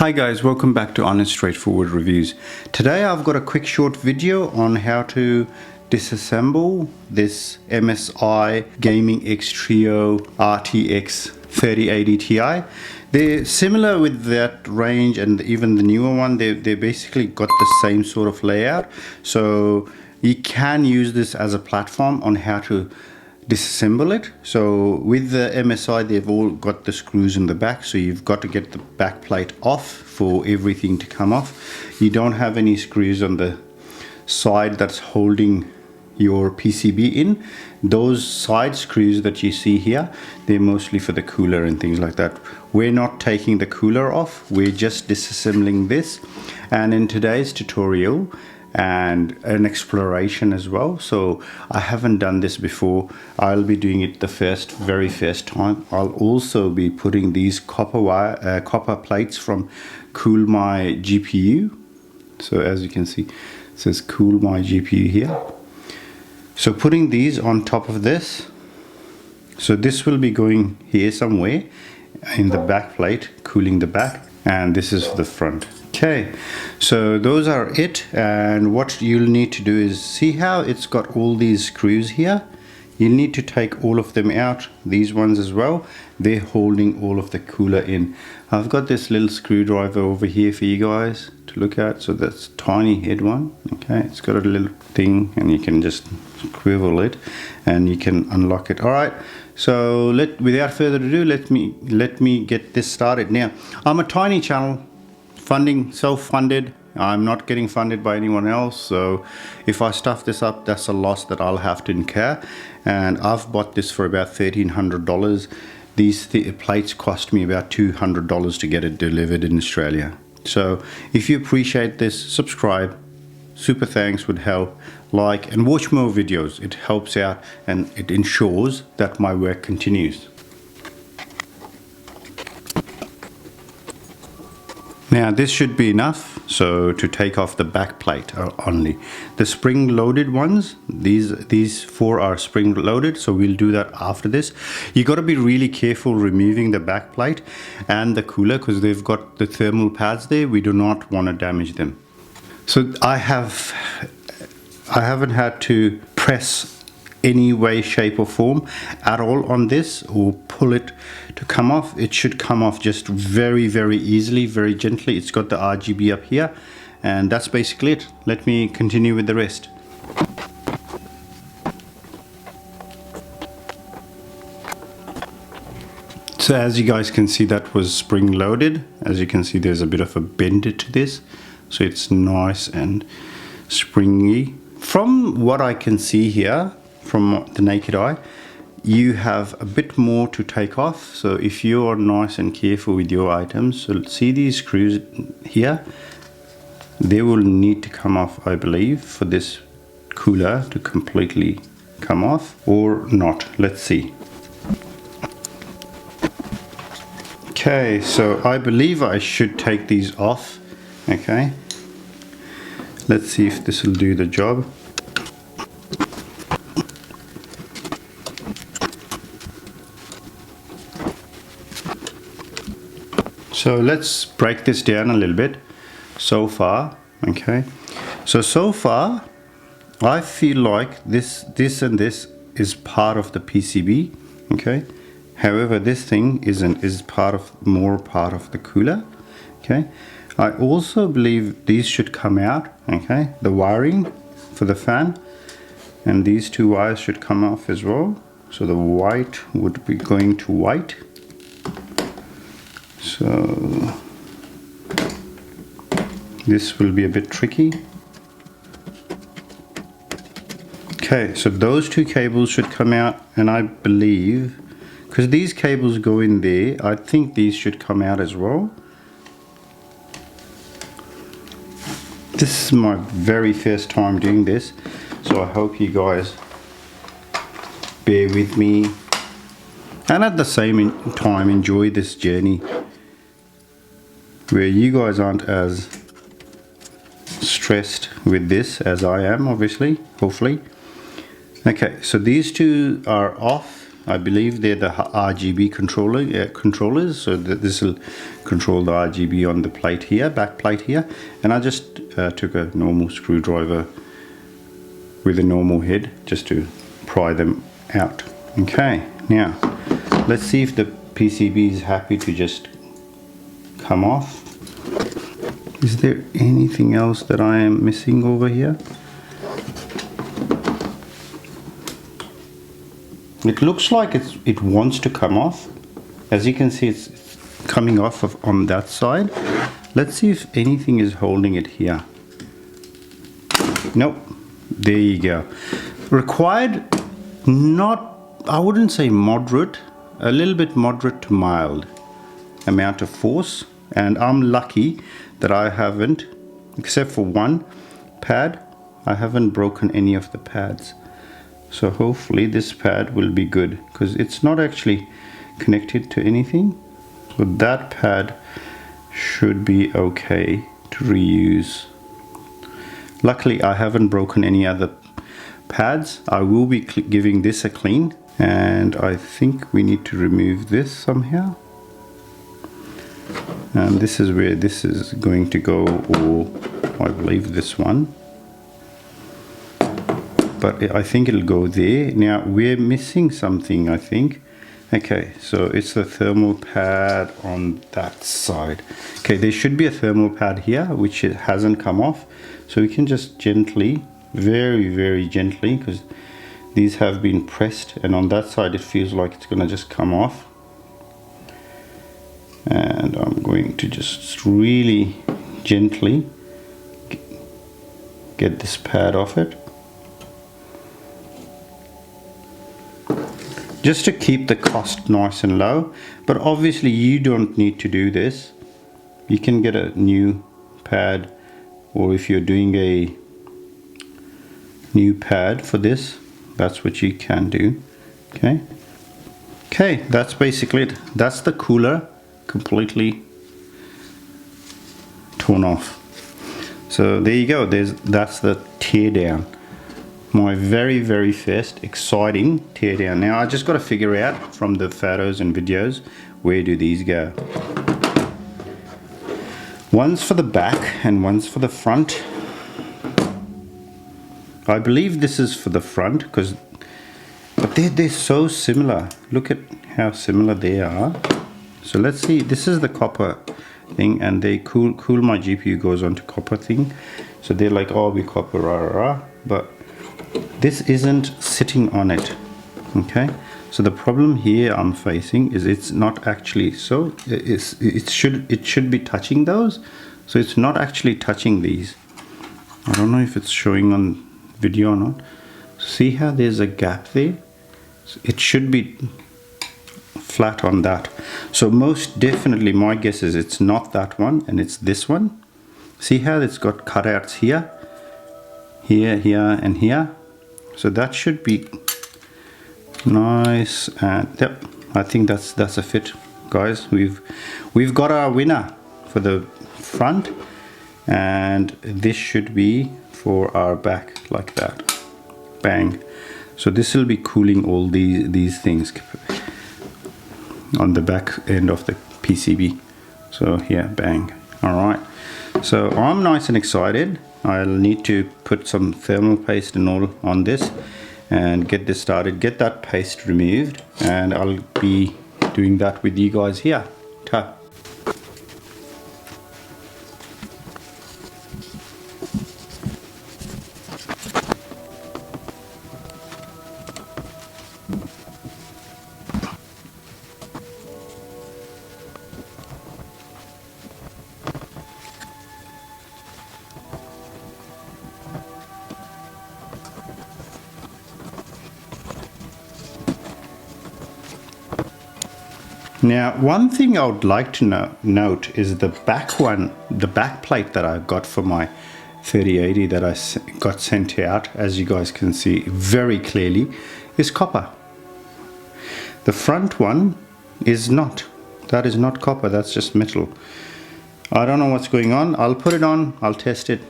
Hi guys, welcome back to Honest Straightforward Reviews. Today I've got a quick short video on how to disassemble this MSI Gaming X Trio RTX 3080 Ti. They're similar with that range and even the newer one. They basically got the same sort of layout. So you can use this as a platform on how to disassemble it. So with the MSI, they've all got the screws in the back, so you've got to get the back plate off for everything to come off. You don't have any screws on the side that's holding your PCB in. Those side screws that you see here, they're mostly for the cooler and things like that. We're not taking the cooler off, we're just disassembling this. And in today's tutorial and an exploration as well, so I haven't done this before, I'll be doing it the very first time. I'll also be putting these copper plates from Cool My GPU. So as you can see, it says Cool My GPU here. So putting these on top of this, so this will be going here somewhere in the back plate, cooling the back, and this is for the front. Okay, so those are it, and what you'll need to do is see how it's got all these screws here. You need to take all of them out, these ones as well. They're holding all of the cooler in. I've got this little screwdriver over here for you guys to look at. So that's a tiny head one. Okay, it's got a little thing and you can just swivel it and you can unlock it. All right, so without further ado, let me get this started. Now, I'm a tiny channel, self-funded. I'm not getting funded by anyone else, so if I stuff this up, that's a loss that I'll have to incur. And I've bought this for about $1,300. These plates cost me about $200 to get it delivered in Australia. So if you appreciate this, subscribe. Super thanks would help. Like and watch more videos. It helps out and it ensures that my work continues. Now this should be enough, so to take off the back plate only. The spring loaded ones, these four are spring loaded, so we'll do that after this. You got to be really careful removing the back plate and the cooler because they've got the thermal pads there. We do not want to damage them. So I haven't had to press any way, shape or form at all on this or pull it to come off. It should come off just very easily, very gently. It's got the RGB up here and that's basically it. Let me continue with the rest. So as you guys can see, that was spring loaded. As you can see, there's a bit of a bend to this, so it's nice and springy. From what I can see here, from the naked eye, you have a bit more to take off. So if you are nice and careful with your items, so see these screws here, they will need to come off, I believe, for this cooler to completely come off or not. Let's see. Okay, so I believe I should take these off. Okay, let's see if this will do the job. So let's break this down a little bit. So far, okay, so far I feel like this and this is part of the PCB, okay. However, this thing is more part of the cooler, okay. I also believe these should come out, okay, the wiring for the fan, and these two wires should come off as well. So the white would be going to white. So this will be a bit tricky. Okay, so those two cables should come out, and I believe, because these cables go in there, I think these should come out as well. This is my very first time doing this, so I hope you guys bear with me and at the same time enjoy this journey where you guys aren't as stressed with this as I am, obviously, hopefully. Okay, so these two are off. I believe they're the RGB controllers, so that this will control the RGB on the plate here, back plate here. And I just took a normal screwdriver with a normal head just to pry them out. Okay, now let's see if the PCB is happy to just come off. Is there anything else that I am missing over here? It looks like it wants to come off. As you can see, it's coming off on that side. Let's see if anything is holding it here. Nope. There you go. Required, not, I wouldn't say moderate, a little bit moderate to mild amount of force. And I'm lucky that I haven't, except for one pad, I haven't broken any of the pads. So hopefully this pad will be good, because it's not actually connected to anything. So that pad should be okay to reuse. Luckily I haven't broken any other pads. I will be giving this a clean, and I think we need to remove this somehow. And this is where this is going to go, or I believe this one. But I think it'll go there. Now we're missing something, I think. Okay, so it's the thermal pad on that side. Okay, there should be a thermal pad here which it hasn't come off, so we can just gently, very gently, because these have been pressed, and on that side it feels like it's gonna just come off. And I'm going to just really gently get this pad off it, just to keep the cost nice and low. But obviously you don't need to do this. You can get a new pad, or if you're doing a new pad for this, that's what you can do. Okay, that's basically it. That's the cooler completely torn off. So there you go. That's the teardown. My very first exciting teardown. Now I just got to figure out from the photos and videos, where do these go? One's for the back and one's for the front. I believe this is for the front, but they're so similar. Look at how similar they are. So let's see. This is the copper thing, and they cool my GPU goes onto copper thing. So they're like, oh, we copper, rah. But this isn't sitting on it. Okay, so the problem here I'm facing is it's not actually, so it should be touching those, so it's not actually touching these. I don't know if it's showing on video or not. See how there's a gap there? So it should be flat on that. So most definitely my guess is it's not that one, and it's this one. See how it's got cutouts here, here and here. So that should be nice, and yep, I think that's a fit, guys. We've got our winner for the front, and this should be for our back, like that. Bang. So this will be cooling all these things on the back end of the PCB. So here, bang. All right, so I'm nice and excited. I'll need to put some thermal paste and all on this and get this started, get that paste removed, and I'll be doing that with you guys here. Ta. Now, one thing I would like to note is the back one, the back plate that I got for my 3080 that I got sent out, as you guys can see very clearly, is copper. The front one is not. That is not copper, that's just metal. I don't know what's going on. I'll put it on, I'll test it.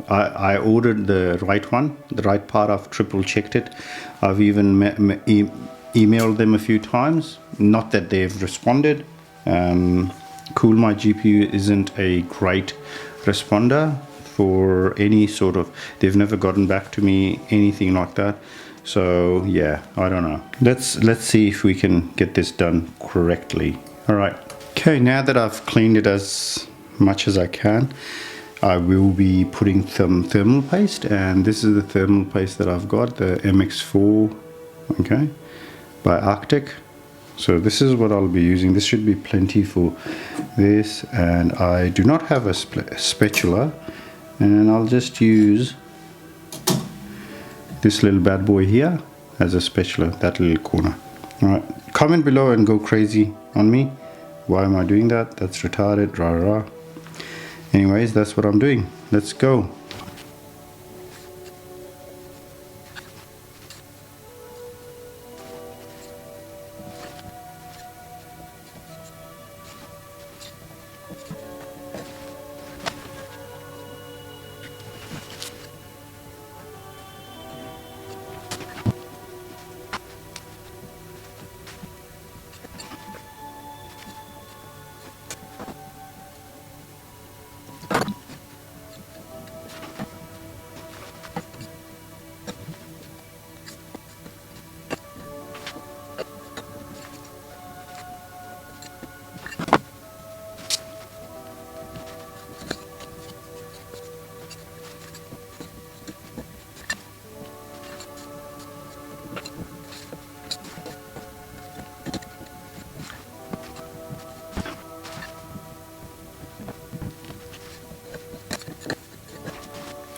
I ordered the right one, the right part. I've triple checked it. I've even emailed them a few times, not that they've responded. Cool My GPU isn't a great responder for any sort of, they've never gotten back to me, anything like that. So yeah, I don't know. Let's see if we can get this done correctly. All right. Okay, now that I've cleaned it as much as I can, I will be putting some thermal paste, and this is the thermal paste that I've got, the MX4, okay, by Arctic. So this is what I'll be using. This should be plenty for this, and I do not have a spatula, and I'll just use this little bad boy here as a spatula, that little corner. All right, comment below and go crazy on me. Why am I doing that? That's retarded, rah rah. Anyways, that's what I'm doing. Let's go.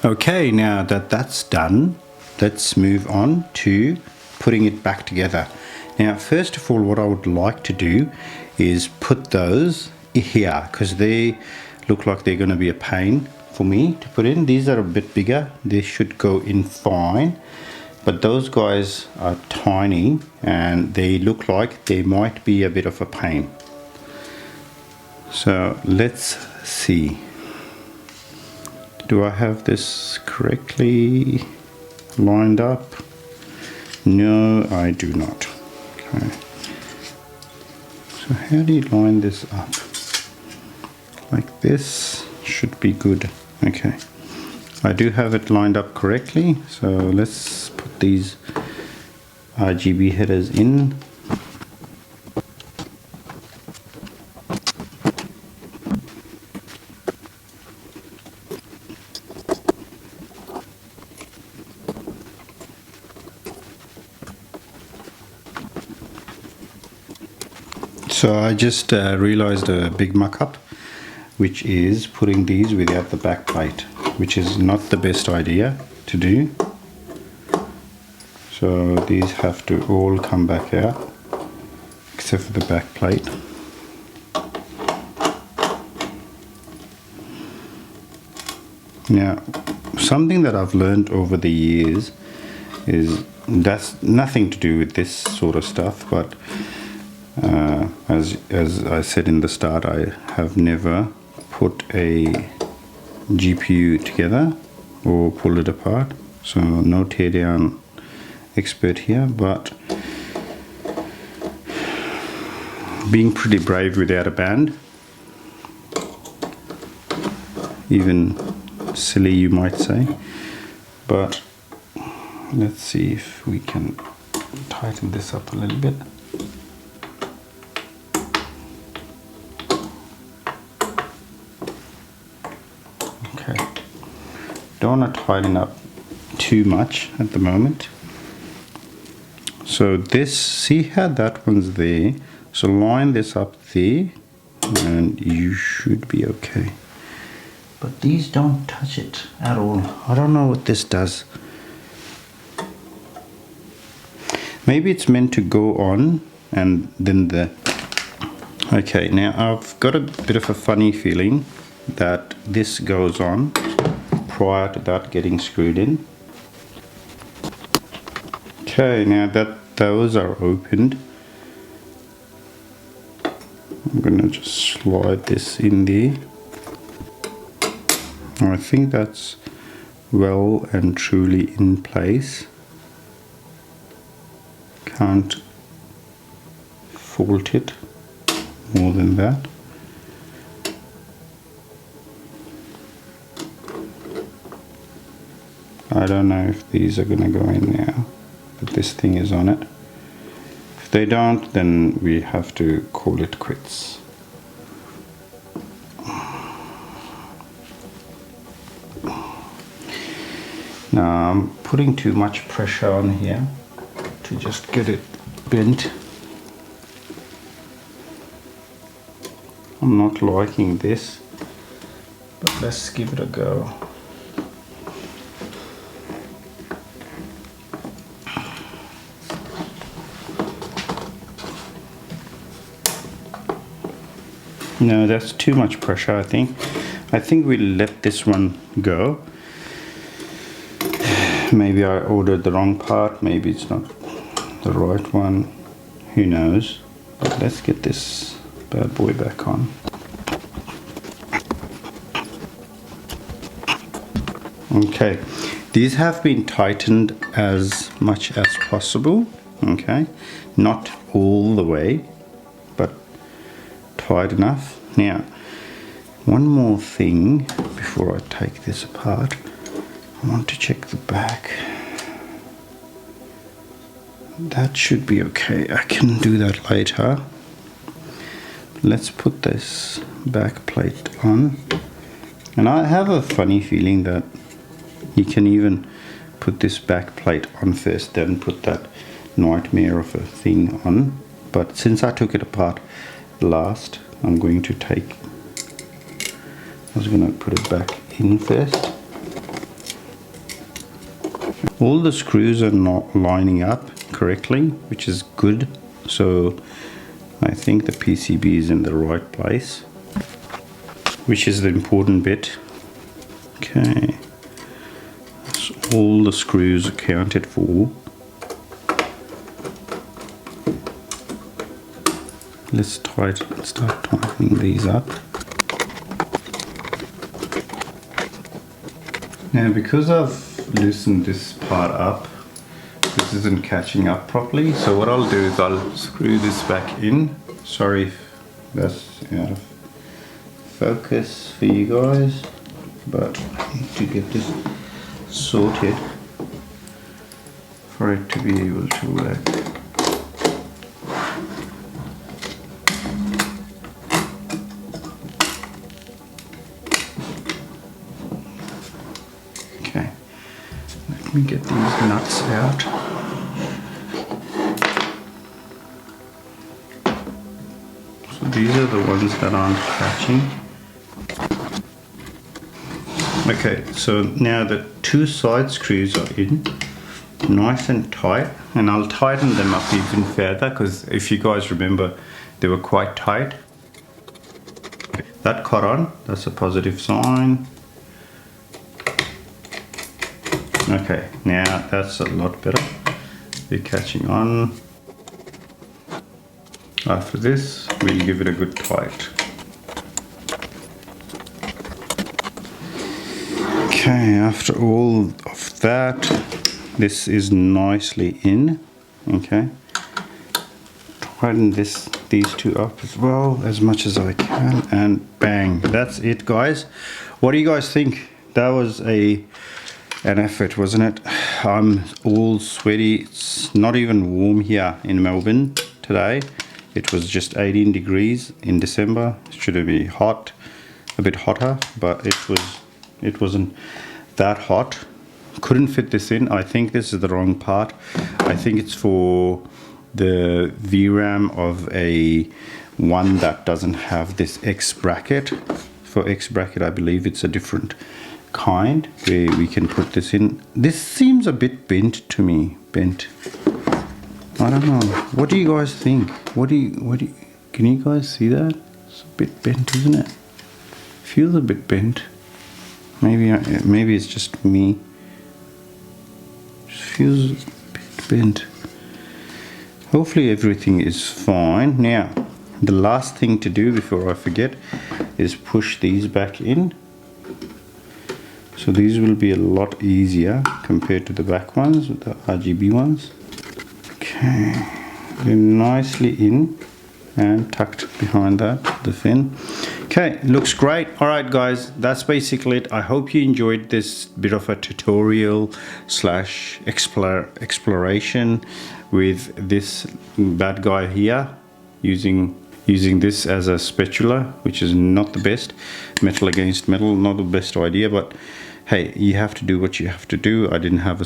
Okay, now that that's done, let's move on to putting it back together. Now, first of all, what I would like to do is put those here, because they look like they're going to be a pain for me to put in. These are a bit bigger. They should go in fine. But those guys are tiny, and they look like they might be a bit of a pain. So let's see. Do I have this correctly lined up? No, I do not. Okay. So how do you line this up? Like this should be good. Okay. I do have it lined up correctly. So let's put these RGB headers in. So I just realized a big muck up, which is putting these without the back plate, which is not the best idea to do. So these have to all come back out, except for the back plate. Now, something that I've learned over the years is that's nothing to do with this sort of stuff, but as I said in the start, I have never put a GPU together or pulled it apart, so no teardown expert here, but being pretty brave without a band, even silly you might say, but let's see if we can tighten this up a little bit. Okay, don't want to tighten up too much at the moment. So this, see how that one's there, so line this up there and you should be okay. But these don't touch it at all. I don't know what this does. Maybe it's meant to go on and then the... Okay, now I've got a bit of a funny feeling that this goes on prior to that getting screwed in. Okay, now that those are opened, I'm gonna just slide this in there. I think that's well and truly in place. Can't faulted more than that. I don't know if these are gonna go in now, but this thing is on it. If they don't, then we have to call it quits. Now I'm putting too much pressure on here to just get it bent. I'm not liking this, but let's give it a go. No, that's too much pressure, I think. I think we'll let this one go. Maybe I ordered the wrong part, maybe it's not the right one, who knows. But let's get this bad boy back on. Okay, these have been tightened as much as possible, okay? Not all the way, but tight enough. Now, one more thing before I take this apart. I want to check the back. That should be okay. I can do that later. Let's put this back plate on. And I have a funny feeling that you can even put this back plate on first, then put that nightmare of a thing on. But since I took it apart last, I'm going to I was going to put it back in first. All the screws are not lining up correctly, which is good. So I think the PCB is in the right place, which is the important bit. Okay, so all the screws accounted for. Let's start tightening these up. Now, because I've loosened this part up, this isn't catching up properly. So what I'll do is I'll screw this back in. Sorry if that's out of focus for you guys, but I need to get this sorted for it to be able to work. Okay, let me get these nuts out. So these are the ones that aren't catching. Okay, so now the two side screws are in, nice and tight, and I'll tighten them up even further because if you guys remember, they were quite tight. That caught on, that's a positive sign. Okay, now that's a lot better. They're catching on. After this, we'll give it a good tight. Okay, after all of that, this is nicely in. Okay, tighten these two up as well as much as I can, and bang, that's it, guys. What do you guys think? That was an effort, wasn't it? I'm all sweaty. It's not even warm here in Melbourne today. It was just 18 degrees in December. It should be hot, a bit hotter, but it wasn't that hot. Couldn't fit this in. I think this is the wrong part. I think it's for the VRAM of a one that doesn't have this X bracket. For X bracket, I believe it's a different kind where we can put this in. This seems a bit bent to me. Bent. I don't know. What do you guys think? Can you guys see that? It's a bit bent, isn't it? Feels a bit bent. Maybe it's just me. Just feels a bit bent. Hopefully everything is fine. Now, the last thing to do before I forget is push these back in. So these will be a lot easier compared to the back ones, the RGB ones. Okay, they're nicely in. and tucked behind that, the fin. Okay, looks great. All right guys, that's basically it. I hope you enjoyed this bit of a tutorial slash exploration with this bad guy here, using this as a spatula, which is not the best. Metal against metal, not the best idea, but hey, you have to do what you have to do. I didn't have a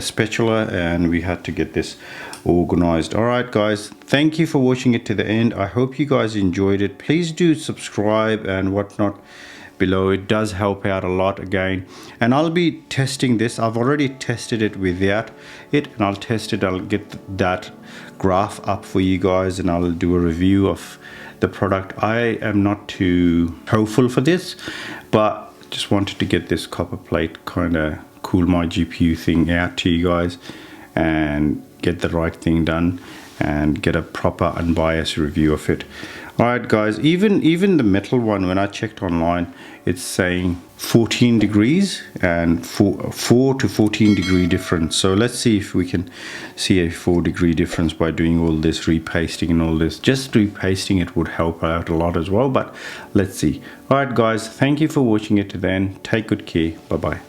spatula and we had to get this organized. All right guys, thank you for watching it to the end. I hope you guys enjoyed it. Please do subscribe and whatnot below. It does help out a lot again, and I'll be testing this. I've already tested it without it, and I'll test it. I'll get that graph up for you guys and I'll do a review of the product. I am not too hopeful for this, but just wanted to get this copper plate kind of cool my GPU thing out to you guys and get the right thing done and get a proper unbiased review of it. Alright guys, even the metal one, when I checked online, it's saying 14 degrees and 4 to 14 degree difference. So let's see if we can see a 4 degree difference by doing all this repasting and all this. Just repasting it would help out a lot as well, but let's see. Alright guys, thank you for watching it to the end. Take good care. Bye bye.